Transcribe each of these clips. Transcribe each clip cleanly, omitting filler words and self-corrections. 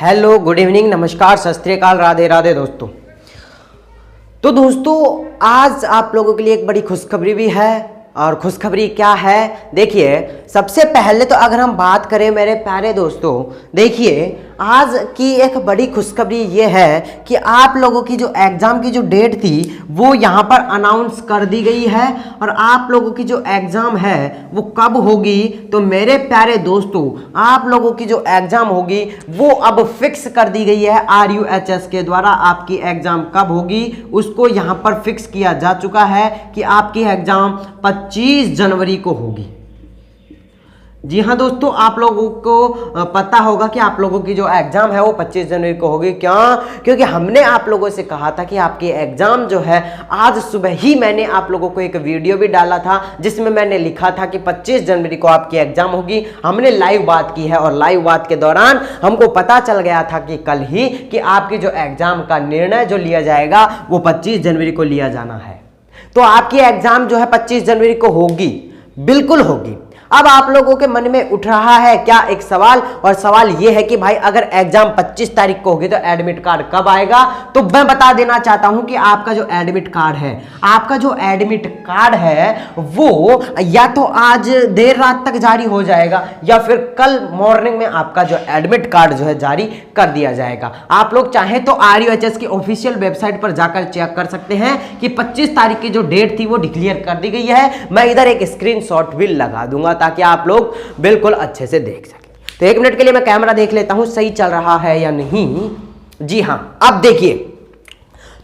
Hello, good evening, नमस्कार, सत श्री अकाल, राधे राधे दोस्तों। तो दोस्तों आज आप लोगों के लिए एक बड़ी खुशखबरी भी है। और खुशखबरी क्या है, देखिए सबसे पहले तो अगर हम बात करें मेरे प्यारे दोस्तों, देखिए आज की एक बड़ी खुशखबरी ये है कि आप लोगों की जो एग्ज़ाम की जो डेट थी वो यहाँ पर अनाउंस कर दी गई है। और आप लोगों की जो एग्ज़ाम है वो कब होगी, तो मेरे प्यारे दोस्तों आप लोगों की जो एग्ज़ाम होगी वो अब फिक्स कर दी गई है। RUHS के द्वारा आपकी एग्ज़ाम कब होगी उसको यहाँ पर फिक्स किया जा चुका है कि आपकी एग्ज़ाम 25 जनवरी को होगी। जी हाँ दोस्तों, आप लोगों को पता होगा कि आप लोगों की जो एग्ज़ाम है वो 25 जनवरी को होगी। क्यों? क्योंकि हमने आप लोगों से कहा था कि आपकी एग्ज़ाम जो है, आज सुबह ही मैंने आप लोगों को एक वीडियो भी डाला था जिसमें मैंने लिखा था कि 25 जनवरी को आपकी एग्ज़ाम होगी। हमने लाइव बात की है और लाइव बात के दौरान हमको पता चल गया था कि कल ही कि आपकी जो एग्ज़ाम का निर्णय जो लिया जाएगा वो 25 जनवरी को लिया जाना है। तो आपकी एग्ज़ाम जो है 25 जनवरी को होगी, बिल्कुल होगी। अब आप लोगों के मन में उठ रहा है क्या एक सवाल, और सवाल ये है कि भाई अगर एग्जाम 25 तारीख को होगी तो एडमिट कार्ड कब आएगा। तो मैं बता देना चाहता हूं कि आपका जो एडमिट कार्ड है, आपका जो एडमिट कार्ड है वो या तो आज देर रात तक जारी हो जाएगा या फिर कल मॉर्निंग में आपका जो एडमिट कार्ड जो है जारी कर दिया जाएगा। आप लोग चाहें तो RUHS की ऑफिशियल वेबसाइट पर जाकर चेक कर सकते हैं कि 25 तारीख की जो डेट थी वो डिक्लेयर कर दी गई है। मैं इधर एक स्क्रीनशॉट भी लगा दूंगा ताकि आप लोग बिल्कुल अच्छे से देख सकें। तो 1 मिनट के लिए मैं कैमरा देख लेता हूं सही चल रहा है या नहीं। जी हां, अब देखिए,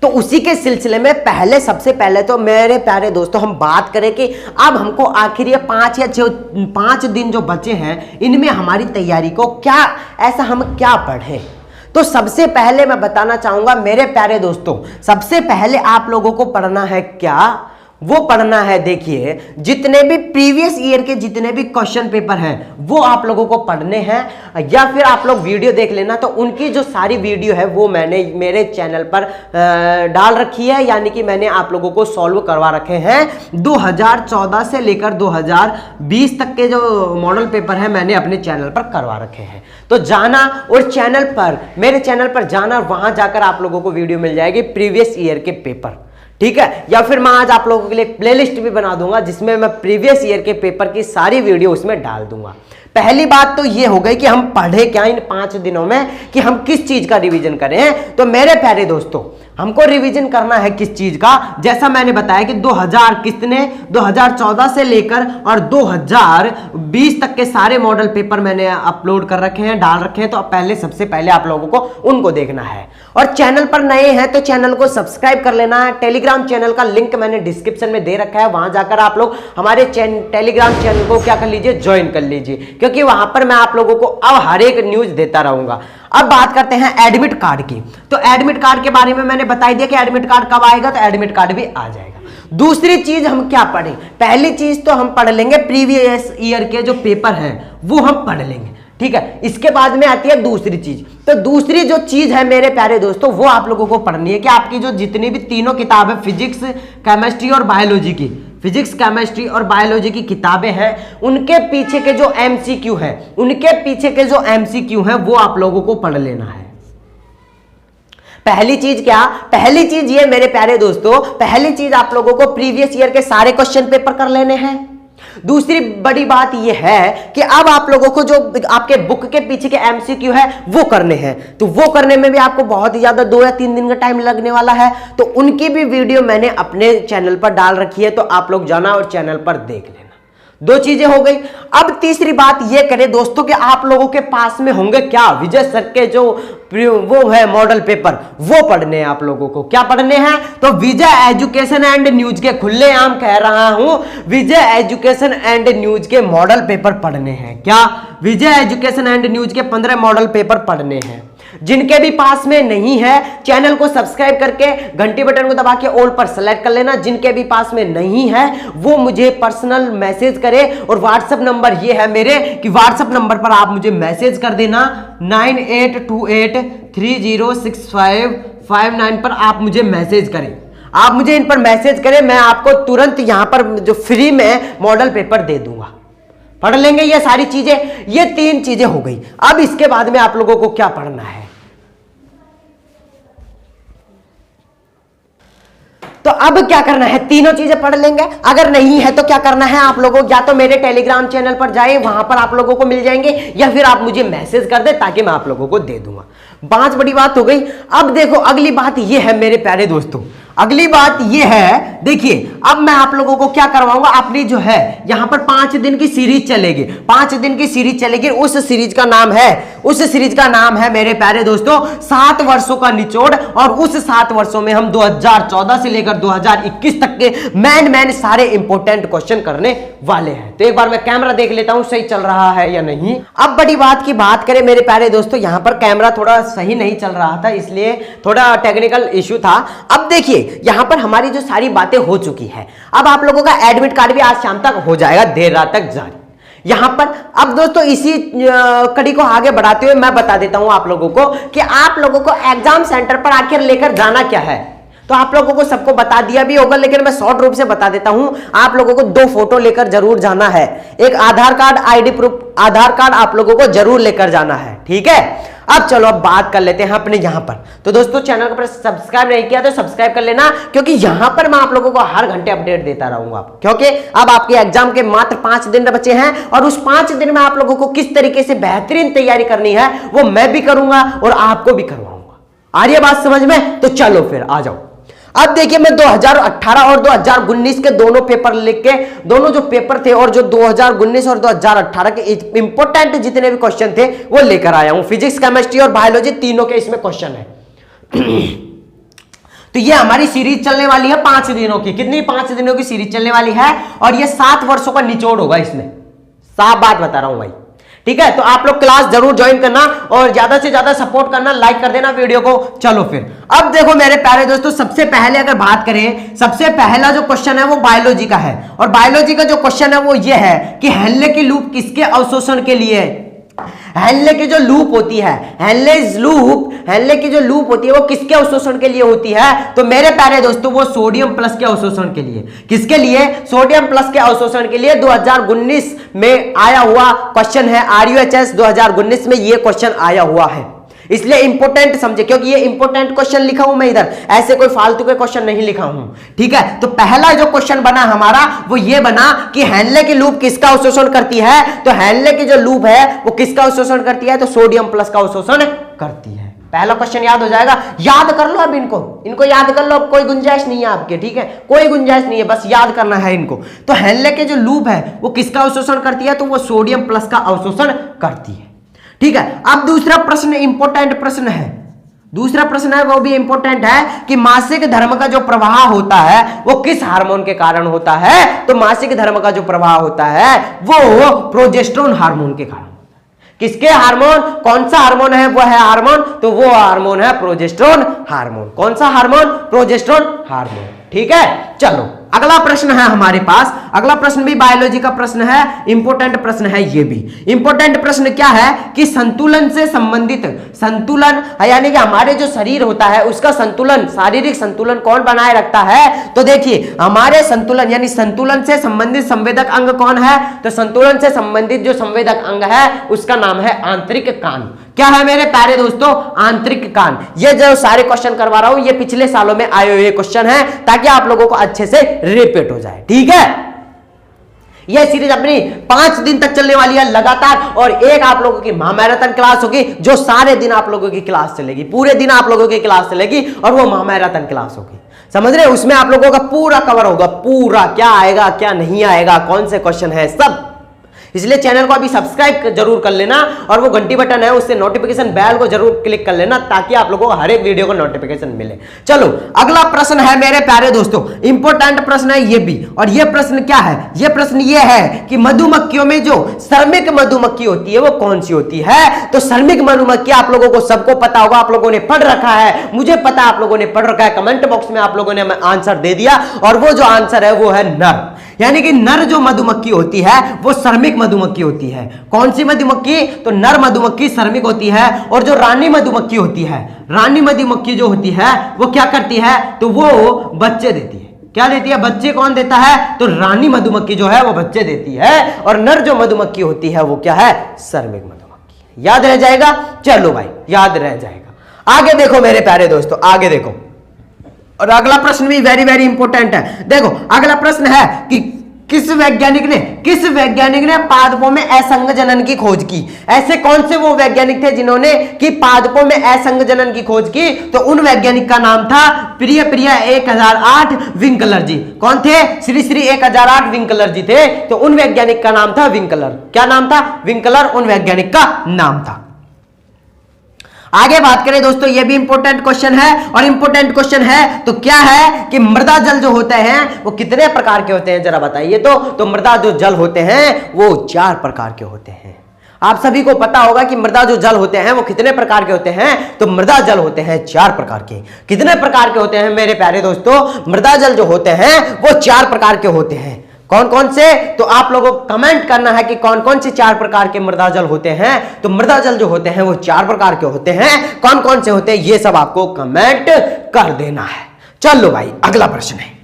तो उसी के सिलसिले में सबसे पहले तो मेरे प्यारे दोस्तों हम बात करें कि अब हमको आखिर ये 5 दिन जो बचे हैं इनमें हमारी तैयारी को क्या ऐसा हम क्या पढ़ें। तो सबसे पहले मैं बताना चाहूंगा मेरे प्यारे दोस्तों, सबसे पहले आप लोगों को पढ़ना है क्या, वो पढ़ना है, देखिए जितने भी प्रीवियस ईयर के जितने भी क्वेश्चन पेपर हैं वो आप लोगों को पढ़ने हैं। या फिर आप लोग वीडियो देख लेना, तो उनकी जो सारी वीडियो है वो मैंने मेरे चैनल पर डाल रखी है, यानी कि मैंने आप लोगों को सॉल्व करवा रखे हैं। 2014 से लेकर 2020 तक के जो मॉडल पेपर है मैंने अपने चैनल पर करवा रखे हैं। तो जाना और चैनल पर, मेरे चैनल पर जाना, वहां जाकर आप लोगों को वीडियो मिल जाएगी प्रीवियस ईयर के पेपर, ठीक है। या फिर मैं आज आप लोगों के लिए प्लेलिस्ट भी बना दूंगा जिसमें मैं प्रीवियस ईयर के पेपर की सारी वीडियो उसमें डाल दूंगा। पहली बात तो ये हो गई कि हम पढ़े क्या इन 5 दिनों में, कि हम किस चीज का रिवीजन करें। तो मेरे प्यारे दोस्तों हमको रिवीजन करना है किस चीज का, जैसा मैंने बताया कि 2014 से लेकर और 2020 तक के सारे मॉडल पेपर मैंने अपलोड कर रखे हैं, डाल रखे हैं। तो सबसे पहले आप लोगों को उनको देखना है। और चैनल पर नए हैं तो चैनल को सब्सक्राइब कर लेना है। टेलीग्राम चैनल का लिंक मैंने डिस्क्रिप्शन में दे रखा है, वहां जाकर आप लोग हमारे टेलीग्राम चैनल को क्या कर लीजिए, ज्वाइन कर लीजिए, क्योंकि वहां पर मैं आप लोगों को अब हर एक न्यूज देता रहूंगा। अब बात करते हैं एडमिट कार्ड की। तो एडमिट कार्ड के बारे में मैंने बता दिया कि एडमिट कार्ड कब आएगा, तो एडमिट कार्ड भी आ जाएगा। दूसरी चीज हम क्या पढ़ें, पहली चीज तो हम पढ़ लेंगे प्रीवियस ईयर के जो पेपर हैं वो हम पढ़ लेंगे, ठीक है। इसके बाद में आती है दूसरी चीज। तो दूसरी जो चीज है मेरे प्यारे दोस्तों वो आप लोगों को पढ़नी है कि आपकी जो जितनी भी तीनों किताब है, फिजिक्स, केमिस्ट्री और बायोलॉजी की, फिजिक्स, केमिस्ट्री और बायोलॉजी की किताबें हैं, उनके पीछे के जो MCQ है, उनके पीछे के जो MCQ है वो आप लोगों को पढ़ लेना है। पहली चीज क्या, पहली चीज ये मेरे प्यारे दोस्तों, पहली चीज आप लोगों को प्रीवियस ईयर के सारे क्वेश्चन पेपर कर लेने हैं। दूसरी बड़ी बात यह है कि अब आप लोगों को जो आपके बुक के पीछे के MCQ है वो करने हैं। तो वो करने में भी आपको बहुत ही ज्यादा 2 या 3 दिन का टाइम लगने वाला है। तो उनकी भी वीडियो मैंने अपने चैनल पर डाल रखी है, तो आप लोग जाना और चैनल पर देख लेना। 2 चीजें हो गई। अब तीसरी बात यह करें दोस्तों कि आप लोगों के पास में होंगे क्या, विजय सर के जो वो है मॉडल पेपर, वो पढ़ने हैं आप लोगों को। क्या पढ़ने हैं, तो विजय एजुकेशन एंड न्यूज के, खुलेआम कह रहा हूं, विजय एजुकेशन एंड न्यूज के मॉडल पेपर पढ़ने हैं। क्या, विजय एजुकेशन एंड न्यूज के 15 मॉडल पेपर पढ़ने हैं। जिनके भी पास में नहीं है चैनल को सब्सक्राइब करके घंटी बटन को दबा के ऑल पर सेलेक्ट कर लेना। जिनके भी पास में नहीं है वो मुझे पर्सनल मैसेज करे, और व्हाट्सएप नंबर ये है मेरे कि व्हाट्सएप नंबर पर आप मुझे मैसेज कर देना 9828306559 पर आप मुझे मैसेज करें। आप मुझे इन पर मैसेज करें, मैं आपको तुरंत यहां पर जो फ्री में मॉडल पेपर दे दूंगा। पढ़ लेंगे ये सारी चीजें। ये 3 चीजें हो गई। अब इसके बाद में आप लोगों को क्या पढ़ना है, अब क्या करना है, तीनों चीजें पढ़ लेंगे। अगर नहीं है तो क्या करना है आप लोगों को, या तो मेरे टेलीग्राम चैनल पर जाए, वहां पर आप लोगों को मिल जाएंगे, या फिर आप मुझे मैसेज कर दे ताकि मैं आप लोगों को दे दूंगा। 5 बड़ी बात हो गई। अब देखो अगली बात ये है मेरे प्यारे दोस्तों, अगली बात ये है, देखिए अब मैं आप लोगों को क्या करवाऊंगा, अपनी जो है यहां पर 5 दिन की सीरीज चलेगी, 5 दिन की सीरीज चलेगी। उस सीरीज का नाम है मेरे प्यारे दोस्तों 7 वर्षों का निचोड़। और उस 7 वर्षों में हम 2014 से लेकर 2021 तक के मैन सारे इंपॉर्टेंट क्वेश्चन करने वाले हैं। तो एक बार मैं कैमरा देख लेता हूं सही चल रहा है या नहीं। अब बड़ी बात की बात करें मेरे प्यारे दोस्तों, यहां पर कैमरा थोड़ा सही नहीं चल रहा था, इसलिए थोड़ा टेक्निकल इश्यू था। अब देखिए यहां पर हमारी जो सारी बातें हो चुकी है, अब आप लोगों का एडमिट कार्ड भी आज शाम तक हो जाएगा, देर रात तक जारी। यहां पर अब दोस्तों इसी कड़ी को आगे बढ़ाते हुए मैं बता देता हूं आप लोगों को कि आप लोगों को एग्जाम सेंटर पर आकर लेकर जाना क्या है। तो आप लोगों को सबको बता दिया भी होगा, लेकिन मैं शॉर्ट रूप से बता देता हूं। आप लोगों को 2 फोटो लेकर जरूर जाना है, एक आधार कार्ड आईडी प्रूफ, आधार कार्ड आप लोगों को जरूर लेकर जाना है, ठीक है। अब चलो अब बात कर लेते हैं अपने यहां पर। तो दोस्तों चैनल को सब्सक्राइब नहीं किया तो सब्सक्राइब कर लेना, क्योंकि यहां पर मैं आप लोगों को हर घंटे अपडेट देता रहूंगा, क्योंकि अब आपके एग्जाम के मात्र 5 दिन बचे हैं, और उस 5 दिन में आप लोगों को किस तरीके से बेहतरीन तैयारी करनी है वो मैं भी करूंगा और आपको भी करवाऊंगा। आ रही है बात समझ में? तो चलो फिर आ जाओ। अब देखिए मैं 2018 और 2019 के दोनों पेपर लिख के, दोनों जो पेपर थे और जो 2019 और 2018 के इंपॉर्टेंट जितने भी क्वेश्चन थे वो लेकर आया हूं। फिजिक्स, केमिस्ट्री और बायोलॉजी तीनों के इसमें क्वेश्चन है। तो ये हमारी सीरीज चलने वाली है 5 दिनों की। कितनी? 5 दिनों की सीरीज चलने वाली है, और ये 7 वर्षों का निचोड़ होगा इसमें। साफ बात बता रहा हूं भाई, ठीक है। तो आप लोग क्लास जरूर ज्वाइन करना और ज्यादा से ज्यादा सपोर्ट करना, लाइक कर देना वीडियो को। चलो फिर अब देखो मेरे प्यारे दोस्तों, सबसे पहले अगर बात करें, सबसे पहला जो क्वेश्चन है वो बायोलॉजी का है, और बायोलॉजी का जो क्वेश्चन है वो ये है कि हेनले की लूप किसके अवशोषण के लिए है। हेनले की जो लूप होती है, हेनले की जो लूप होती है वो किसके अवशोषण के लिए होती है? तो मेरे प्यारे दोस्तों वो सोडियम प्लस के अवशोषण के लिए। किसके लिए? सोडियम प्लस के अवशोषण के लिए 2019 में आया हुआ क्वेश्चन है। RUHS 2019 में ये क्वेश्चन आया हुआ है, इसलिए इंपॉर्टेंट समझे, क्योंकि ये इंपॉर्टेंट क्वेश्चन लिखा हूं मैं इधर, ऐसे कोई फालतू के क्वेश्चन नहीं लिखा हूं, ठीक है। तो पहला जो क्वेश्चन बना हमारा वो ये बना कि हेनले की लूप किसका अवशोषण करती है। तो हेनले की जो लूप है वो किसका अवशोषण करती है? तो सोडियम प्लस का अवशोषण करती है। पहला क्वेश्चन याद हो जाएगा, याद कर लो। अब इनको याद कर लो, अब कोई गुंजाइश नहीं है आपके, ठीक है, कोई गुंजाइश नहीं है, बस याद करना है इनको। तो हेनले के जो लूप है वो किसका अवशोषण करती है? तो वो सोडियम प्लस का अवशोषण करती है, ठीक है। अब दूसरा प्रश्न इंपॉर्टेंट प्रश्न है, दूसरा प्रश्न है वो भी इंपॉर्टेंट है कि मासिक धर्म का जो प्रवाह होता है वो किस हार्मोन के कारण होता है। तो मासिक धर्म का जो प्रवाह होता है वो प्रोजेस्टेरोन हार्मोन के कारण। किसके हार्मोन? कौन सा हार्मोन है वो है हार्मोन? तो वो हार्मोन है प्रोजेस्टेरोन हार्मोन। कौन सा हार्मोन? प्रोजेस्टेरोन हार्मोन, ठीक है। चलो अगला प्रश्न है हमारे पास, अगला प्रश्न भी बायोलॉजी का प्रश्न है, इंपॉर्टेंट प्रश्न है। ये भी इंपॉर्टेंट प्रश्न क्या है कि संतुलन से संबंधित, संतुलन यानी कि हमारे जो शरीर होता है उसका संतुलन, शारीरिक संतुलन कौन बनाए रखता है। तो देखिए हमारे संतुलन यानी संतुलन से संबंधित संवेदक अंग कौन है। तो संतुलन से संबंधित जो संवेदक अंग है उसका नाम है आंतरिक कान। क्या है मेरे प्यारे दोस्तों? आंतरिक कान। ये जो सारे क्वेश्चन करवा रहा हूं ये पिछले सालों में आए हुए क्वेश्चन है, ताकि आप लोगों को अच्छे से रिपीट हो जाए, ठीक है। यह सीरीज अपनी 5 दिन तक चलने वाली है लगातार, और एक आप लोगों की महामैराथन क्लास होगी जो सारे दिन आप लोगों की क्लास चलेगी, पूरे दिन आप लोगों की क्लास चलेगी, और वो महामैराथन क्लास होगी, समझ रहे? उसमें आप लोगों का पूरा कवर होगा, पूरा क्या आएगा क्या नहीं आएगा, कौन से क्वेश्चन है, सब। इसलिए चैनल को अभी सब्सक्राइब जरूर कर लेना, और वो घंटी बटन है उससे नोटिफिकेशन बेल को जरूर क्लिक कर लेना, ताकि आप लोगों को हर एक वीडियो को नोटिफिकेशन मिले। चलो अगला प्रश्न है मेरे प्यारे दोस्तों, इंपॉर्टेंट प्रश्न है ये भी। और ये प्रश्न क्या है? ये प्रश्न ये है कि मधुमक्खियों में जो श्रमिक मधुमक्खी होती है वो कौन सी होती है। तो श्रमिक मधुमक्खी आप लोगों को सबको पता होगा, आप लोगों ने पढ़ रखा है, मुझे पता आप लोगों ने पढ़ रखा है, कमेंट बॉक्स में आप लोगों ने आंसर दे दिया, और वो जो आंसर है वो है नर। यानी कि नर जो मधुमक्खी होती है वो श्रमिक मधुमक्खी होती है। कौन सी मधुमक्खी? तो नर मधुमक्खी श्रमिक होती है, और जो रानी मधुमक्खी होती है, रानी मधुमक्खी जो होती है वो क्या करती है? तो वो बच्चे देती है। क्या देती है? बच्चे। कौन देता है? तो रानी मधुमक्खी जो है वो बच्चे देती है, और नर जो मधुमक्खी होती है वो क्या है? श्रमिक मधुमक्खी। याद रह जाएगा? चलो भाई याद रह जाएगा। आगे देखो मेरे प्यारे दोस्तों, आगे देखो, और अगला प्रश्न भी वेरी वेरी इंपॉर्टेंट है। देखो अगला प्रश्न है कि किस वैज्ञानिक ने पादपों में असंग जनन की खोज की। ऐसे कौन से वो वैज्ञानिक थे जिन्होंने कि पादपों में असंग जनन की खोज की? तो उन वैज्ञानिक का नाम था प्रिय 1008 विंकलर जी। कौन थे? श्री 1008 विंकलर जी थे। तो उन वैज्ञानिक का नाम था विंकलर। क्या नाम था? विंकलर उन वैज्ञानिक का नाम था। आगे बात करें दोस्तों, ये भी इंपॉर्टेंट क्वेश्चन है, और इंपॉर्टेंट क्वेश्चन है तो क्या है कि मृदा जल जो होते हैं वो कितने प्रकार के होते हैं, जरा बताइए। तो मृदा जो जल होते हैं वो 4 प्रकार के होते हैं। आप सभी को पता होगा कि मृदा जो जल होते हैं वो कितने प्रकार के होते हैं। तो मृदा जल होते हैं 4 प्रकार के। कितने प्रकार के होते हैं मेरे प्यारे दोस्तों? मृदा जल जो होते हैं वो 4 प्रकार के होते हैं। कौन कौन से? तो आप लोगों को कमेंट करना है कि कौन कौन से 4 प्रकार के मृदा जल होते हैं। तो मृदा जल जो होते हैं वो 4 प्रकार के होते हैं। कौन कौन से होते हैं ये सब आपको कमेंट कर देना है। चलो भाई अगला प्रश्न है।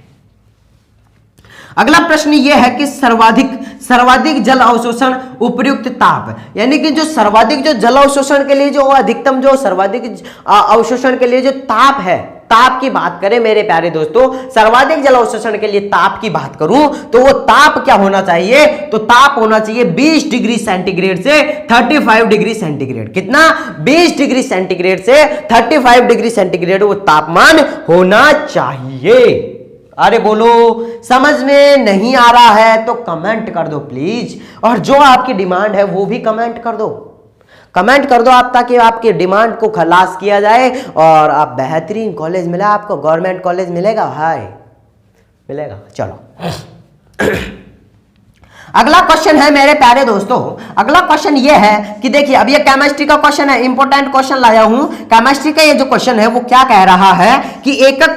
अगला प्रश्न यह है कि सर्वाधिक जल अवशोषण उपयुक्त ताप, यानी कि जो सर्वाधिक जो जल अवशोषण के लिए जो अधिकतम जो सर्वाधिक अवशोषण के लिए जो ताप है, ताप की बात करें मेरे प्यारे दोस्तों, सर्वाधिक जल अवशोषण के लिए ताप की बात करूं तो वो ताप क्या होना चाहिए? तो ताप होना चाहिए 20 डिग्री सेंटीग्रेड से 35 डिग्री सेंटीग्रेड। कितना? 20 डिग्री सेंटीग्रेड से 35 डिग्री सेंटीग्रेड वो तापमान होना चाहिए। अरे बोलो, समझ में नहीं आ रहा है तो कमेंट कर दो प्लीज, और जो आपकी डिमांड है वो भी कमेंट कर दो। कमेंट कर दो आप, ताकि आपकी डिमांड को खलास किया जाए और आप बेहतरीन कॉलेज मिला आपको। गवर्नमेंट कॉलेज मिलेगा भाई, मिलेगा। चलो अगला क्वेश्चन है मेरे प्यारे दोस्तों। अगला क्वेश्चन ये है कि देखिए, अब ये केमिस्ट्री का क्वेश्चन है, इंपॉर्टेंट क्वेश्चन लाया हूं। केमिस्ट्री का ये जो क्वेश्चन है वो क्या कह रहा है कि एकक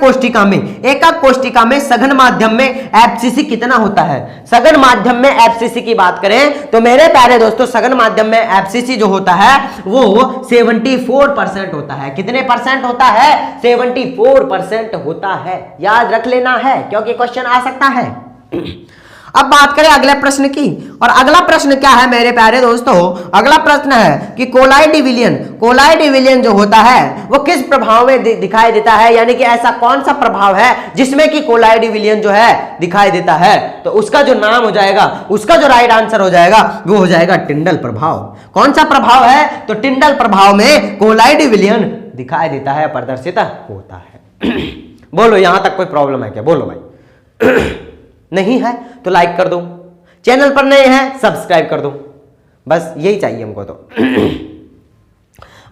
कोष्टिका में सघन माध्यम में एफसीसी कितना होता है। सघन माध्यम में एफसीसी की बात करें तो मेरे प्यारे दोस्तों, सघन माध्यम में एफसीसी जो होता है वो 74% होता है। कितने परसेंट होता है? 74% होता है। याद रख लेना है क्योंकि क्वेश्चन आ सकता है। अब बात करें अगले प्रश्न की, और अगला प्रश्न क्या है मेरे प्यारे दोस्तों? अगला प्रश्न है कि कोलाइड डिविलियन जो होता है वो किस प्रभाव में दिखाई देता है, यानी कि ऐसा कौन सा प्रभाव है जिसमें कि कोलाइड डिविलियन जो है दिखाई देता है। तो उसका जो नाम हो जाएगा, उसका जो राइट आंसर हो जाएगा वो हो जाएगा टिंडल प्रभाव। कौन सा प्रभाव है? तो टिंडल प्रभाव में कोलाइड डिविलियन दिखाई देता है, प्रदर्शित होता है। बोलो, यहां तक कोई प्रॉब्लम है क्या? बोलो भाई। नहीं है तो लाइक कर दो, चैनल पर नए हैं सब्सक्राइब कर दो, बस यही चाहिए हमको तो।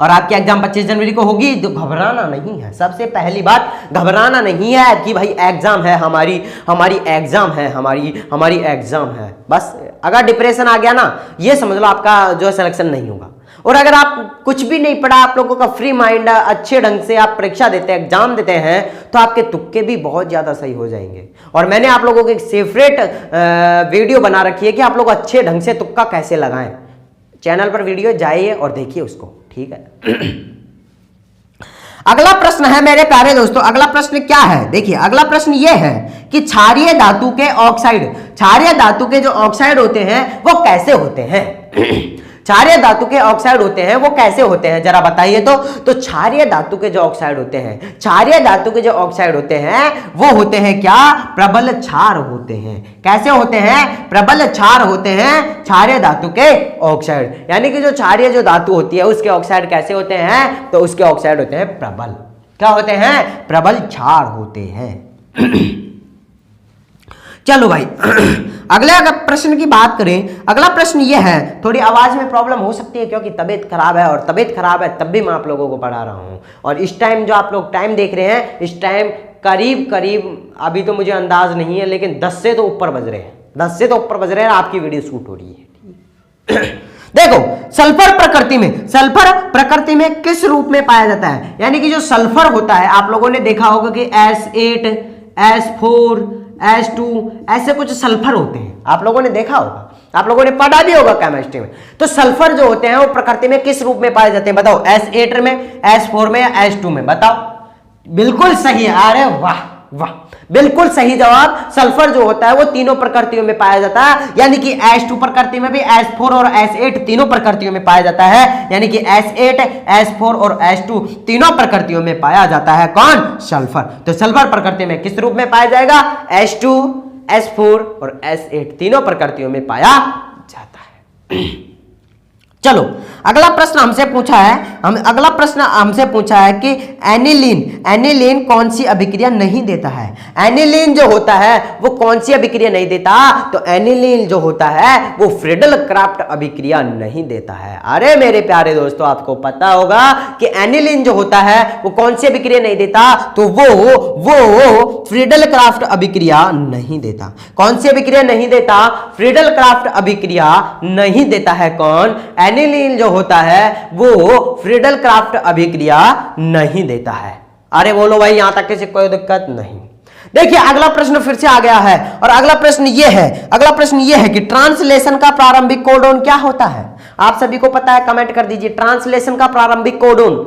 और आपकी एग्जाम 25 जनवरी को होगी तो घबराना नहीं है। सबसे पहली बात, घबराना नहीं है कि भाई एग्जाम है, हमारी एग्जाम है, हमारी एग्जाम है। बस अगर डिप्रेशन आ गया ना, ये समझ लो आपका जो सिलेक्शन नहीं होगा। और अगर आप कुछ भी नहीं पढ़ा, आप लोगों का फ्री माइंड, अच्छे ढंग से आप परीक्षा देते हैं, एग्जाम देते हैं, तो आपके तुक्के भी बहुत ज़्यादा सही हो जाएंगे। और मैंने आप लोगों को एक सेपरेट वीडियो बना रखी है कि आप लोग अच्छे ढंग से तुक्का कैसे लगाएं। चैनल पर वीडियो जाइए और देखिए उसको, ठीक है। अगला प्रश्न है मेरे प्यारे दोस्तों, अगला प्रश्न क्या है? देखिए अगला प्रश्न यह है कि क्षारीय धातु के जो ऑक्साइड होते हैं वो कैसे होते हैं। क्षारीय धातु के ऑक्साइड होते हैं वो कैसे होते हैं, जरा बताइए। तो क्षारीय धातु के जो ऑक्साइड होते हैं, वो होते हैं क्या? प्रबल क्षार होते हैं। कैसे होते हैं? प्रबल क्षार होते हैं क्षारीय धातु के ऑक्साइड। यानी कि जो क्षारीय जो धातु होती है उसके ऑक्साइड कैसे होते हैं? तो उसके ऑक्साइड होते हैं प्रबल। क्या होते हैं? प्रबल क्षार होते हैं। चलो भाई अगले प्रश्न की बात करें। अगला प्रश्न यह है, थोड़ी आवाज में प्रॉब्लम हो सकती है क्योंकि तबीयत खराब है, और तबीयत खराब है तब भी मैं आप लोगों को पढ़ा रहा हूं। और इस टाइम जो आप लोग टाइम देख रहे हैं, इस टाइम करीब अभी तो मुझे अंदाज नहीं है, लेकिन 10 से तो ऊपर बज रहे हैं, 10 से तो ऊपर बज रहे हैं, आपकी वीडियो शूट हो रही है। देखो, सल्फर प्रकृति में किस रूप में पाया जाता है? यानी कि जो सल्फर होता है, आप लोगों ने देखा होगा कि S8, S4, S2 ऐसे कुछ सल्फर होते हैं, आप लोगों ने देखा होगा, आप लोगों ने पढ़ा भी होगा केमिस्ट्री में। तो सल्फर जो होते हैं वो प्रकृति में किस रूप में पाए जाते हैं? बताओ, S8 में, S4 में या S2 में? बताओ। बिल्कुल सही है, अरे वाह, वाह, बिल्कुल सही जवाब। सल्फर जो होता है वो तीनों प्रकृतियों में पाया जाता है, यानी कि H2 प्रकृति में भी H4 और H8 तीनों प्रकृतियों में पाया जाता है, यानी कि H8, H4 और H2 तीनों प्रकृतियों में पाया जाता है। कौन? सल्फर। तो सल्फर प्रकृति में किस रूप में पाया जाएगा? H2, H4 और H8 तीनों प्रकृतियों में पाया जाता है। चलो अगला प्रश्न हमसे पूछा है कि एनिलीन कौन सी अभिक्रिया नहीं देता है? एनिलीन जो होता है वो कौन सी अभिक्रिया नहीं देता? तो एनिलीन जो होता है वो फ्रीडल क्राफ्ट अभिक्रिया नहीं देता है। अरे मेरे प्यारे दोस्तों, आपको पता होगा कि एनिलीन जो होता है वो कौन सी अभिक्रिया नहीं देता? तो वो फ्रीडल क्राफ्ट अभिक्रिया नहीं देता। कौन सी अभिक्रिया नहीं देता? फ्रीडल क्राफ्ट अभिक्रिया नहीं देता है। कौन? एनिलीन जो होता है वो फ्रीडल क्राफ्ट अभिक्रिया नहीं देता है। अरे बोलो भाई, यहां तक किसी कोई दिक्कत नहीं। देखिए अगला प्रश्न फिर से आ गया है, और अगला प्रश्न ये है कि ट्रांसलेशन का प्रारंभिक कोडोन क्या होता है? आप सभी को पता है, कमेंट कर दीजिए। ट्रांसलेशन का प्रारंभिक कोडोन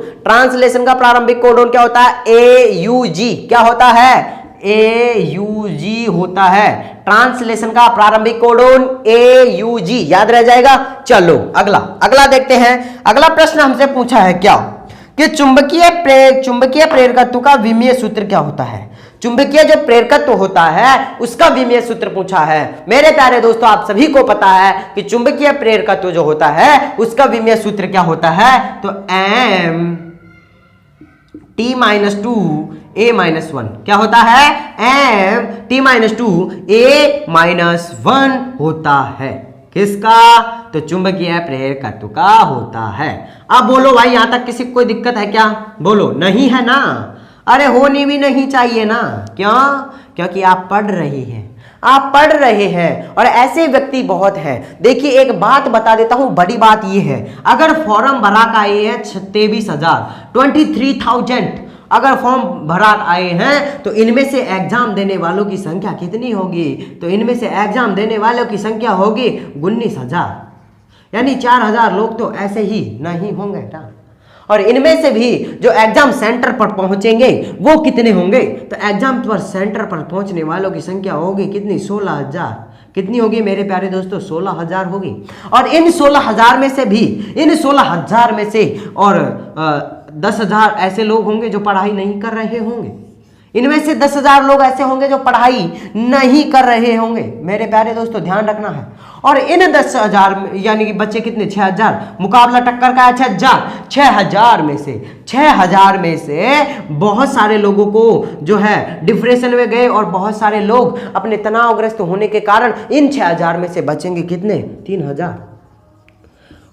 क्या होता है? AUG। क्या होता है? AUG होता है। ट्रांसलेशन का प्रारंभिक कोडोन AUG, याद रह जाएगा। चलो अगला देखते हैं। अगला प्रश्न हमसे पूछा है क्या कि चुंबकीय प्रेरकत्व का विमीय सूत्र क्या होता है? चुंबकीय जो प्रेरकत्व होता है उसका विमीय सूत्र पूछा है। मेरे प्यारे दोस्तों, आप सभी को पता है कि चुंबकीय प्रेरकत्व जो होता है उसका विमीय सूत्र क्या होता है? तो MT-2A-1 क्या होता है? MT-2A-1 होता है। किसका? तो चुंबकीय प्रेरकत्व का होता है। अब बोलो भाई, यहां तक किसी को कोई दिक्कत है क्या? बोलो, नहीं है ना? अरे होनी भी नहीं चाहिए ना। क्यों? क्योंकि आप पढ़ रहे हैं और ऐसे व्यक्ति बहुत हैं। देखिए एक बात बता देता हूं, बड़ी बात यह है, अगर फॉर्म भरा का आए हैं 23,000 अगर फॉर्म भरा आए हैं तो इनमें से एग्जाम देने वालों की संख्या कितनी होगी? तो इनमें से एग्जाम देने वालों की संख्या होगी 19,000, यानी 4,000 लोग तो ऐसे ही नहीं होंगे ना। और इनमें से भी जो एग्जाम सेंटर पर पहुंचेंगे वो कितने होंगे? तो एग्जाम पर सेंटर पर पहुंचने वालों की संख्या होगी कितनी? 16,000। कितनी होगी मेरे प्यारे दोस्तों? 16,000 होगी। और इन 16,000 में से और 10,000 ऐसे लोग होंगे जो पढ़ाई नहीं कर रहे होंगे। इनमें से 10,000 लोग ऐसे होंगे जो पढ़ाई नहीं कर रहे होंगे। मेरे प्यारे दोस्तों ध्यान रखना है। और इन 10,000 यानी कि बच्चे कितने? 6,000। मुकाबला टक्कर का है 6,000। 6,000 में से बहुत सारे लोगों को जो है डिप्रेशन में गए और बहुत सारे लोग अपने तनावग्रस्त होने के कारण इन 6,000 में से बचेंगे कितने? 3,000।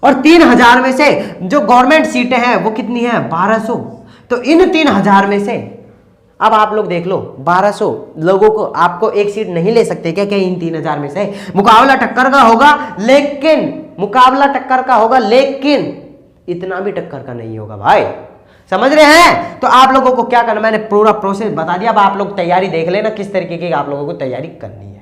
और 3,000 में से जो गवर्नमेंट सीटें हैं वो कितनी है? 1,200। तो इन 3,000 में से अब आप लोग देख लो, 1,200 लोगों को आपको एक सीट नहीं ले सकते क्या? इन 3,000 में से मुकाबला टक्कर का होगा, लेकिन इतना भी टक्कर का नहीं होगा भाई। समझ रहे हैं? तो आप लोगों को क्या करना, मैंने पूरा प्रोसेस बता दिया। अब आप लोग तैयारी देख लेना किस तरीके की आप लोगों को तैयारी करनी है।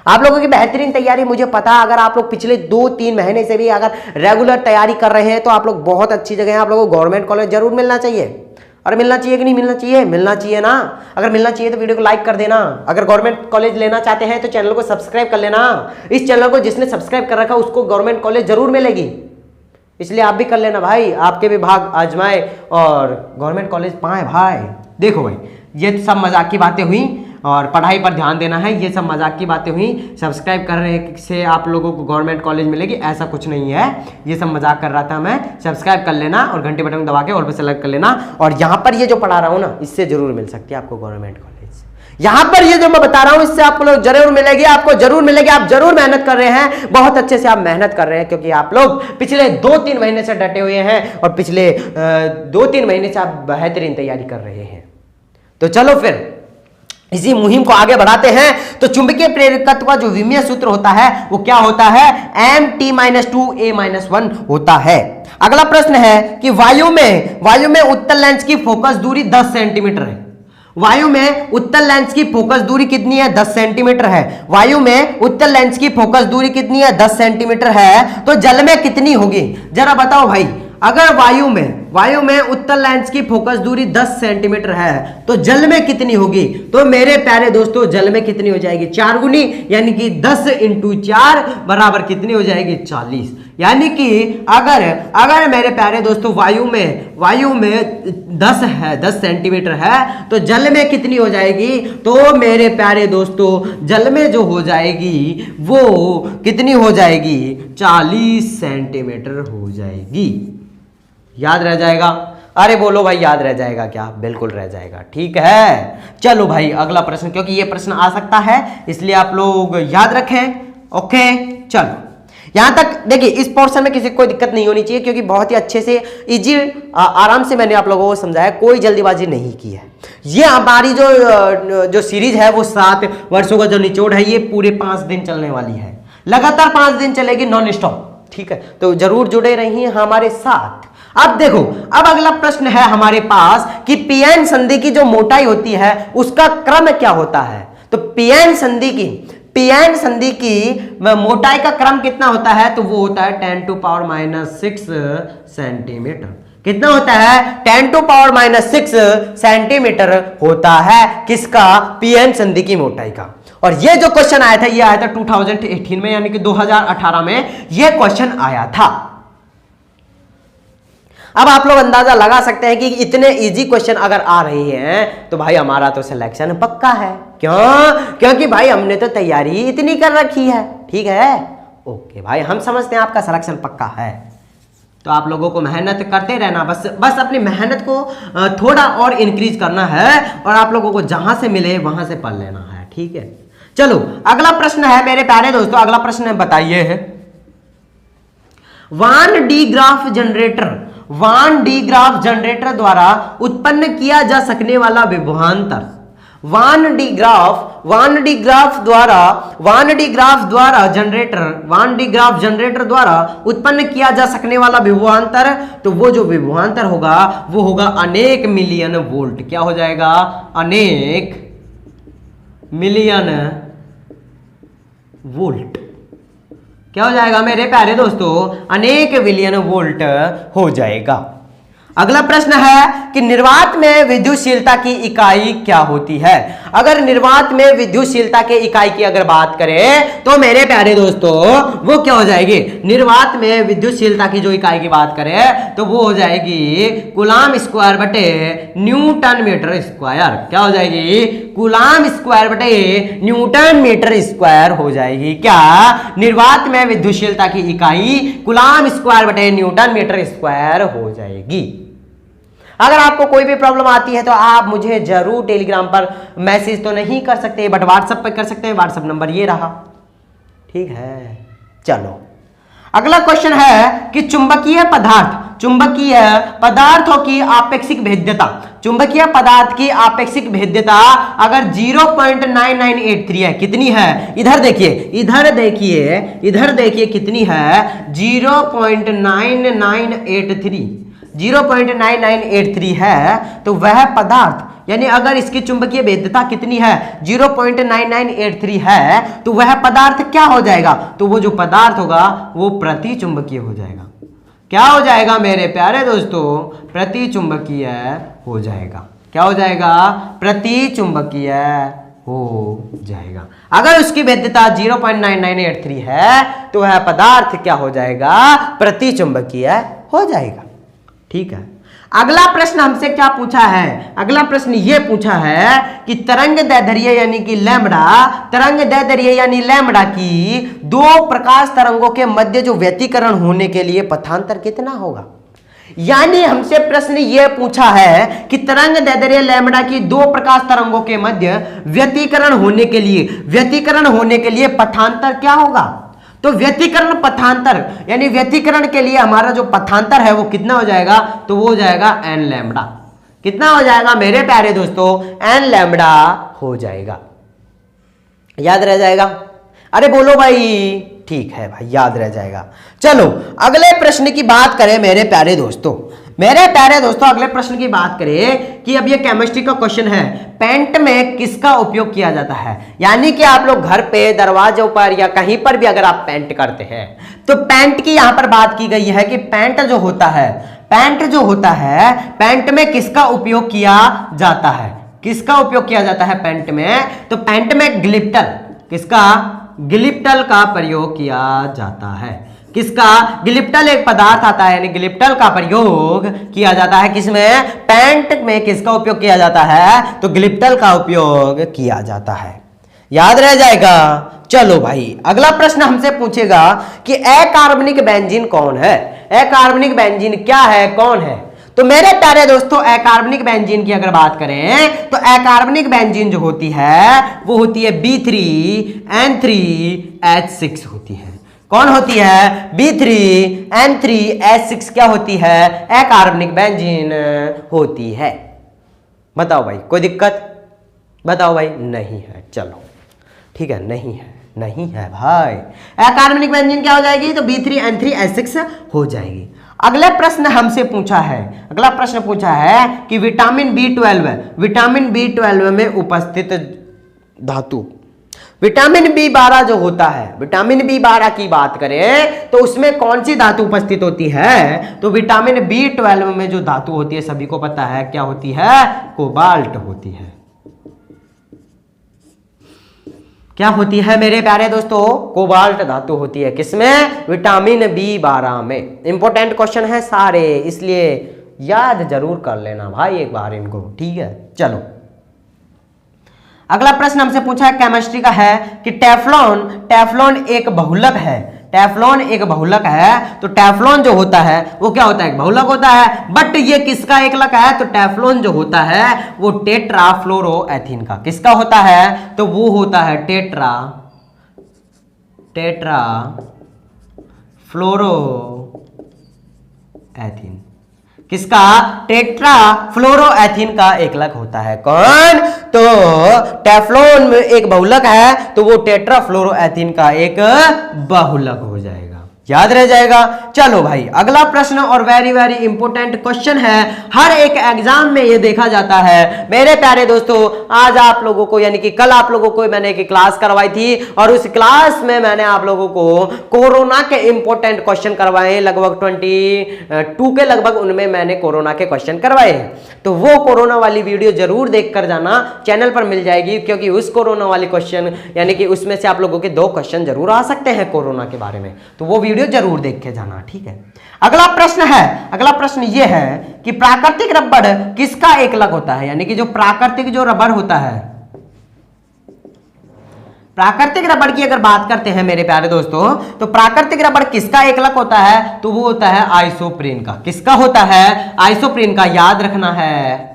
आप लोगों की बेहतरीन तैयारी मुझे पता है। अगर आप लोग पिछले 2-3 महीने से भी अगर रेगुलर तैयारी कर रहे हैं तो आप लोग बहुत अच्छी जगह हैं। आप लोगों को गवर्नमेंट कॉलेज जरूर मिलना चाहिए। और मिलना चाहिए कि नहीं मिलना चाहिए? मिलना चाहिए ना। अगर मिलना चाहिए तो वीडियो को लाइक कर देना। अगर गवर्नमेंट कॉलेज लेना चाहते हैं तो चैनल को सब्सक्राइब कर लेना। इस चैनल को जिसने सब्सक्राइब कर रखा उसको गवर्नमेंट कॉलेज जरूर मिलेगी, इसलिए आप भी कर लेना भाई। आपके भी भाग आजमाए और गवर्नमेंट कॉलेज पाए भाई। देखो भाई, ये सब मजाक की बातें हुई और पढ़ाई पर ध्यान देना है। ये सब मजाक की बातें हुई। सब्सक्राइब करने से आप लोगों को गवर्नमेंट कॉलेज मिलेगी ऐसा कुछ नहीं है। ये सब मजाक कर रहा था मैं। सब्सक्राइब कर लेना और घंटे बटन दबा के ऑल पे सेलेक्ट कर लेना। और यहाँ पर ये जो पढ़ा रहा हूँ ना, इससे जरूर मिल सकती है आपको गवर्नमेंट कॉलेज। यहाँ पर ये जो मैं बता रहा हूँ इससे आपको लोग जरूर मिलेगी, आपको जरूर मिलेगी। आप जरूर मेहनत कर रहे हैं, बहुत अच्छे से आप मेहनत कर रहे हैं, क्योंकि आप लोग पिछले 2-3 महीने से डटे हुए हैं और पिछले 2-3 महीने से आप बेहतरीन तैयारी कर रहे हैं। तो चलो फिर इसी मुहिम को आगे बढ़ाते हैं। तो चुंबकीय प्रेरकत्व का जो विमीय सूत्र होता है वो क्या होता है? MT-2A-1 होता है। अगला प्रश्न है कि वायु में उत्तल लेंस की फोकस दूरी 10 सेंटीमीटर है। वायु में उत्तल लेंस की फोकस दूरी कितनी है? 10 सेंटीमीटर है। वायु में उत्तल लेंस की फोकस दूरी कितनी है? 10 सेंटीमीटर है। तो जल में कितनी होगी? जरा बताओ भाई। अगर वायु में उत्तल लेंस की फोकस दूरी 10 सेंटीमीटर है, तो जल में कितनी होगी? तो मेरे प्यारे दोस्तों जल में कितनी हो जाएगी? 4 गुनी, यानी कि 10 × 4 बराबर कितनी हो जाएगी? 40। यानी कि अगर मेरे प्यारे दोस्तों वायु में 10 सेंटीमीटर है, तो जल में कितनी हो जाएगी? तो मेरे प्यारे दोस्तों जल में जो हो जाएगी वो कितनी हो जाएगी? 40 सेंटीमीटर हो जाएगी। याद रह जाएगा? अरे बोलो भाई, याद रह जाएगा क्या? बिल्कुल रह जाएगा। ठीक है, चलो भाई अगला प्रश्न, क्योंकि ये प्रश्न आ सकता है इसलिए आप लोग याद रखें। ओके, चलो यहां तक देखिए, इस पोर्शन में किसी को कोई दिक्कत नहीं होनी चाहिए, क्योंकि बहुत ही अच्छे से इजी आराम से मैंने आप लोगों को समझाया, कोई जल्दीबाजी नहीं की है। ये हमारी जो सीरीज है वो 7 वर्षों का जो निचोड़ है, ये पूरे 5 दिन चलने वाली है, लगातार 5 दिन चलेगी नॉन स्टॉप। ठीक है, तो जरूर जुड़े रहिए हमारे साथ। अब देखो, अब अगला प्रश्न है हमारे पास कि पीएन संधि की जो मोटाई होती है उसका क्रम क्या होता है? तो पीएन संधि की मोटाई का क्रम कितना होता है? तो वो होता है 10⁻⁻6 सेंटीमीटर। कितना होता है? 10⁻⁻6 सेंटीमीटर होता है किसका? पीएन संधि की मोटाई का। और ये जो क्वेश्चन आया था, ये आया था 2018 में, यानी कि 2018 में ये क्वेश्चन आया था। अब आप लोग अंदाजा लगा सकते हैं कि इतने इजी क्वेश्चन अगर आ रहे हैं तो भाई हमारा तो सिलेक्शन पक्का है। क्यों? क्योंकि भाई हमने तो तैयारी इतनी कर रखी है। ठीक है, ओके भाई, हम समझते हैं आपका सिलेक्शन पक्का है। तो आप लोगों को मेहनत करते रहना, बस अपनी मेहनत को थोड़ा और इंक्रीज करना है, और आप लोगों को जहां से मिले वहां से पढ़ लेना है। ठीक है, चलो अगला प्रश्न है मेरे प्यारे दोस्तों, अगला प्रश्न बताइए है वान डी ग्राफ जनरेटर द्वारा उत्पन्न किया जा सकने वाला विभवांतर। वान डी ग्राफ जनरेटर द्वारा उत्पन्न किया जा सकने वाला विभवांतर, तो वो जो विभवांतर होगा वो होगा अनेक मिलियन वोल्ट। क्या हो जाएगा? अनेक मिलियन वोल्ट। क्या हो जाएगा मेरे प्यारे दोस्तों? अनेक मिलियन वोल्ट हो जाएगा। अगला प्रश्न है कि निर्वात में विद्युतशीलता की इकाई क्या होती है? अगर निर्वात में विद्युतशीलता के इकाई की अगर बात करें तो मेरे प्यारे दोस्तों वो क्या हो जाएगी? निर्वात में विद्युतशीलता की जो इकाई की बात करें तो वो हो जाएगी कूलाम स्क्वायर बटे न्यूटन मीटर स्क्वायर। क्या हो जाएगी? कूलाम स्क्वायर बटे न्यूटन मीटर स्क्वायर हो जाएगी। क्या? निर्वात में विद्युतशीलता की इकाई कूलाम स्क्वायर बटे न्यूटन मीटर स्क्वायर हो जाएगी। अगर आपको कोई भी प्रॉब्लम आती है तो आप मुझे जरूर टेलीग्राम पर मैसेज तो नहीं कर सकते, बट व्हाट्सएप पर कर सकते हैं। व्हाट्सएप नंबर ये रहा। ठीक है, चलो अगला क्वेश्चन है कि चुंबकीय पदार्थों की आपेक्षिक भेद्यता। चुंबकीय पदार्थ की आपेक्षिक भेद्यता अगर 0.9983 है, कितनी है? इधर देखिए कितनी है? 0.9983 है। तो वह पदार्थ, यानी अगर इसकी चुंबकीय भेद्यता कितनी है? 0.9983 है, तो वह पदार्थ क्या हो जाएगा? तो वो जो पदार्थ होगा वो प्रति चुंबकीय हो जाएगा। क्या हो जाएगा मेरे प्यारे दोस्तों? प्रति चुंबकीय हो जाएगा। क्या हो जाएगा? प्रति चुंबकीय हो जाएगा। अगर उसकी भेद्यता 0.9983 है तो वह पदार्थ क्या हो जाएगा? प्रति चुंबकीय हो जाएगा। ठीक है, अगला प्रश्न हमसे क्या पूछा है? अगला प्रश्न ये पूछा है कि तरंग दैर्ध्य यानी कि लैम्बडा की दो प्रकाश तरंगों के मध्य जो व्यतिकरण होने के लिए पथांतर कितना होगा? यानी हमसे प्रश्न ये पूछा है कि तरंग दैर्ध्य लैम्बडा की दो प्रकाश तरंगों के मध्य व्यतिकरण होने के लिए पथांतर क्या होगा? तो व्यतिकरण पथांतर, यानी व्यतिकरण के लिए हमारा जो पथांतर है वो कितना हो जाएगा? तो वो हो जाएगा n लैम्बडा। कितना हो जाएगा मेरे प्यारे दोस्तों? n लैम्बडा हो जाएगा। याद रह जाएगा? अरे बोलो भाई। ठीक है भाई, याद रह जाएगा। चलो अगले प्रश्न की बात करें मेरे प्यारे दोस्तों। अगले प्रश्न की बात करें कि अब ये केमिस्ट्री का क्वेश्चन है, पेंट में किसका उपयोग किया जाता है? यानी कि आप लोग घर पे, दरवाजों पर या कहीं पर भी अगर आप पेंट करते हैं तो पेंट की यहां पर बात की गई है कि पेंट जो होता है पैंट जो होता है, पैंट में किसका उपयोग किया जाता है? किसका उपयोग किया जाता है पैंट में? तो पैंट में ग्लिप्टल, किसका? ग्लिप्टल का प्रयोग किया जाता है। किसका? ग्लिप्टल एक पदार्थ आता है, यानी ग्लिप्टल का प्रयोग किया जाता है। किसमें? पैंट में किसका उपयोग किया जाता है? तो ग्लिप्टल का उपयोग किया जाता है। याद रह जाएगा। चलो भाई, अगला प्रश्न हमसे पूछेगा कि अकार्बनिक बेंजीन कौन है? अकार्बनिक बेंजीन क्या है, कौन है? तो मेरे प्यारे दोस्तों, अकार्बनिक बेंजीन की अगर बात करें तो अकार्बनिक बेंजीन जो होती है वो होती है B3N3H6 होती है। कौन होती है? B3N3H6 क्या होती है? अकार्बनिक बेंजीन होती है। बताओ भाई, कोई दिक्कत? बताओ भाई। नहीं है, चलो ठीक है, नहीं है, नहीं है भाई। अकार्बनिक बेंजीन क्या हो जाएगी? तो B3N3H6 हो जाएगी। अगला प्रश्न हमसे पूछा है, अगला प्रश्न पूछा है कि विटामिन B12, विटामिन B12 में उपस्थित धातु, विटामिन B12 जो होता है, विटामिन B12 की बात करें तो उसमें कौन सी धातु उपस्थित होती है? तो विटामिन B12 में जो धातु होती है सभी को पता है, क्या होती है? कोबाल्ट होती है। क्या होती है मेरे प्यारे दोस्तों? कोबाल्ट धातु होती है। किसमें? विटामिन B12 में। इंपॉर्टेंट क्वेश्चन है सारे, इसलिए याद जरूर कर लेना भाई एक बार इनको, ठीक है। चलो अगला प्रश्न हमसे पूछा है केमिस्ट्री का है कि टेफ्लॉन, टेफ्लॉन एक बहुलक है, टेफ्लॉन एक बहुलक है। तो टेफ्लॉन जो होता है वो क्या होता है? एक बहुलक होता है। बट ये किसका एकलक है? तो टेफ्लॉन जो होता है वो टेट्राफ्लोरोएथीन का। किसका होता है? तो वो होता है टेट्राफ्लोरोएथीन। किसका? टेट्राफ्लोरोएथीन का एकलक होता है। कौन? तो टेफ्लॉन में एक बहुलक है तो वो टेट्राफ्लोरोएथीन का एक बहुलक हो जाएगा। याद रह जाएगा। चलो भाई अगला प्रश्न और वेरी वेरी इंपॉर्टेंट क्वेश्चन है, हर एक एग्जाम में ये देखा जाता है मेरे प्यारे दोस्तों। आज आप लोगों को, यानी कि कल आप लोगों को मैंने एक क्लास करवाई थी और उस क्लास में मैंने आप लोगों को कोरोना के इंपॉर्टेंट क्वेश्चन करवाए, लगभग 22 के लगभग उनमें मैंने कोरोना के क्वेश्चन करवाए हैं। तो वो कोरोना वाली वीडियो जरूर देख कर जाना, चैनल पर मिल जाएगी, क्योंकि उस कोरोना वाली क्वेश्चन यानी कि उसमें से आप लोगों के 2 क्वेश्चन जरूर आ सकते हैं कोरोना के बारे में, तो वो वीडियो जरूर देख के जाना, ठीक है। अगला प्रश्न है, अगला प्रश्न ये है कि प्राकृतिक रबड़ किसका एकलक होता है? यानी कि जो प्राकृतिक जो रबड़ होता है, प्राकृतिक रबड़ की अगर बात करते हैं मेरे प्यारे दोस्तों, तो प्राकृतिक रबड़ किसका एकलक होता है? तो वो होता है आइसोप्रीन का। किसका होता है? आइसोप्रीन का। याद रखना है,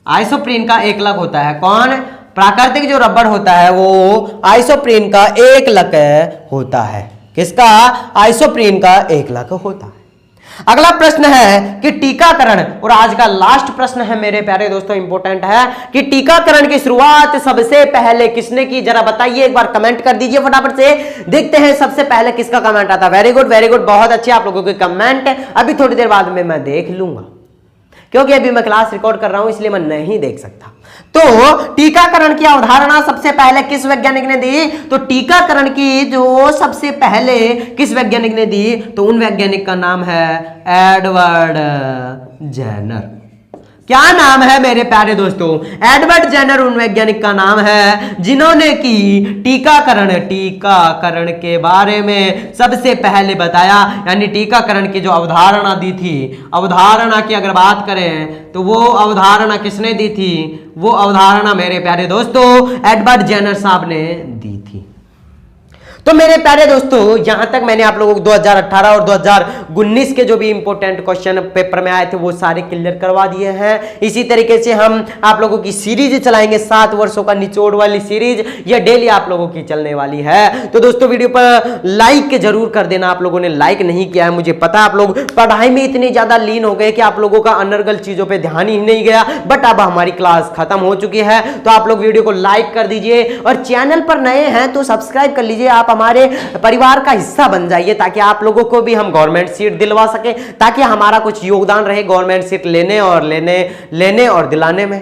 आइसोप्रीन का एकलक होता है। कौन? प्राकृतिक जो रबड़ होता है वो आइसोप्रीन का एकलक होता है। किसका? आइसोप्रीन का एकलक होता है। अगला प्रश्न है कि टीकाकरण, और आज का लास्ट प्रश्न है मेरे प्यारे दोस्तों, इंपॉर्टेंट है कि टीकाकरण की शुरुआत सबसे पहले किसने की? जरा बताइए, एक बार कमेंट कर दीजिए फटाफट से, देखते हैं सबसे पहले किसका कमेंट आता है। वेरी गुड, वेरी गुड, बहुत अच्छे आप लोगों के कमेंट। अभी थोड़ी देर बाद में मैं देख लूंगा, क्योंकि अभी मैं क्लास रिकॉर्ड कर रहा हूं इसलिए मैं नहीं देख सकता। तो टीकाकरण की अवधारणा सबसे पहले किस वैज्ञानिक ने दी? तो टीकाकरण की जो सबसे पहले किस वैज्ञानिक ने दी? तो उन वैज्ञानिक का नाम है एडवर्ड जेनर। क्या नाम है मेरे प्यारे दोस्तों? एडवर्ड जेनर उन वैज्ञानिक का नाम है जिन्होंने की टीकाकरण के बारे में सबसे पहले बताया, यानी टीकाकरण की जो अवधारणा दी थी, अवधारणा की अगर बात करें तो वो अवधारणा किसने दी थी? वो अवधारणा मेरे प्यारे दोस्तों एडवर्ड जेनर साहब ने दी थी। तो मेरे प्यारे दोस्तों यहां तक मैंने आप लोगों को 2018 और 2019 के जो भी इंपॉर्टेंट क्वेश्चन पेपर में आए थे वो सारे क्लियर करवा दिए हैं। इसी तरीके से हम आप लोगों की सीरीज चलाएंगे, 7 वर्षों का निचोड़ वाली सीरीज, यह डेली आप लोगों की चलने वाली है। तो दोस्तों वीडियो पर लाइक जरूर कर देना, आप लोगों ने लाइक नहीं किया है, मुझे पता आप लोग पढ़ाई में इतने ज्यादा लीन हो गए कि आप लोगों का अनर्गल चीजों पर ध्यान ही नहीं गया। बट अब हमारी क्लास खत्म हो चुकी है, तो आप लोग वीडियो को लाइक कर दीजिए और चैनल पर नए हैं तो सब्सक्राइब कर लीजिए, आप हमारे परिवार का हिस्सा बन जाइए, ताकि आप लोगों को भी हम गवर्नमेंट सीट दिलवा सके, ताकि हमारा कुछ योगदान रहे गवर्नमेंट सीट लेने और दिलाने में।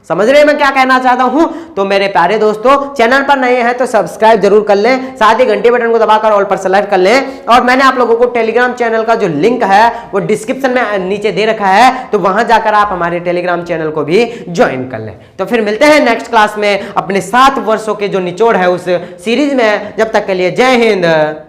समझ रहे हैं मैं क्या कहना चाहता हूं? तो मेरे प्यारे दोस्तों, चैनल पर नए हैं तो सब्सक्राइब जरूर कर लें, साथ ही घंटी बटन को दबाकर ऑल पर सेलेक्ट कर लें। और मैंने आप लोगों को टेलीग्राम चैनल का जो लिंक है वो डिस्क्रिप्शन में नीचे दे रखा है, तो वहां जाकर आप हमारे टेलीग्राम चैनल को भी ज्वाइन कर लें। तो फिर मिलते हैं नेक्स्ट क्लास में अपने 7 वर्षों के जो निचोड़ है उस सीरीज में। जब तक के लिए जय हिंद।